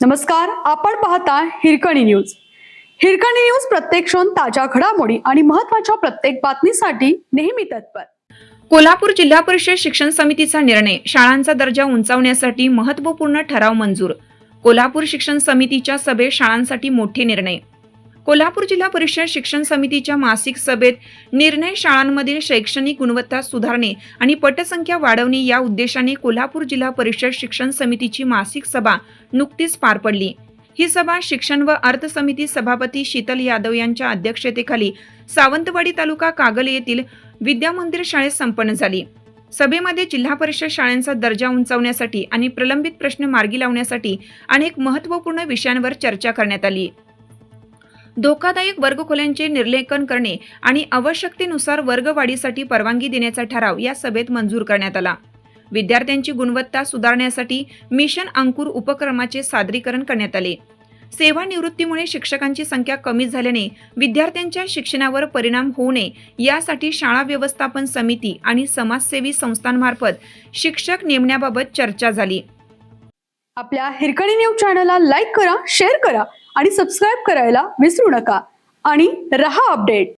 नमस्कार, आपण पाहता हिरकणी न्यूज. हिरकणी न्यूज प्रत्येक क्षण ताज्या घडामोडी आणि महत्त्वाच्या प्रत्येक बातमीसाठी नेहमी तत्पर. कोल्हापूर जिल्हा परिषद शिक्षण समितीचा निर्णय, शाळांचा दर्जा उंचावण्यासाठी महत्त्वपूर्ण ठराव मंजूर. कोल्हापूर शिक्षण समितीच्या सभेत शाळांसाठी मोठे निर्णय. कोल्हापूर जिल्हा परिषद शिक्षण समितीच्या मासिक सभेत निर्णय, शाळांमधील शैक्षणिक गुणवत्ता सुधारणे आणि पटसंख्या वाढवणे या उद्देशाने कोल्हापूर जिल्हा परिषद शिक्षण समितीची मासिक सभा नुकतीच पार पडली. ही सभा शिक्षण व अर्थ समिती सभापती शीतल यादव यांच्या अध्यक्षतेखाली सावंतवाडी तालुका कागल येथील विद्या मंदिर शाळेत संपन्न झाली. सभेमध्ये जिल्हा परिषद शाळांचा दर्जा उंचावण्यासाठी आणि प्रलंबित प्रश्न मार्गी लावण्यासाठी अनेक महत्त्वपूर्ण विषयांवर चर्चा करण्यात आली. धोकादायक वर्गखोल्यांचे निर्लेखन करणे आणि आवश्यकतेनुसार वर्गवाढीसाठी परवानगी देण्याचा ठराव या सभेत मंजूर करण्यात आला. विद्यार्थ्यांची गुणवत्ता सुधारण्यासाठी मिशन अंकुर उपक्रमाचे सादरीकरण करण्यात आले. सेवानिवृत्तीमुळे शिक्षकांची संख्या कमी झाल्याने विद्यार्थ्यांच्या शिक्षणावर परिणाम होऊ नये यासाठी शाळा व्यवस्थापन समिती आणि समाजसेवी संस्थांमार्फत शिक्षक नेमण्याबाबत चर्चा झाली. आपल्या हिरकणी न्यूज चॅनलला लाईक करा, शेअर करा आणि सबस्क्राईब करायला विसरू नका आणि रहा अपडेट.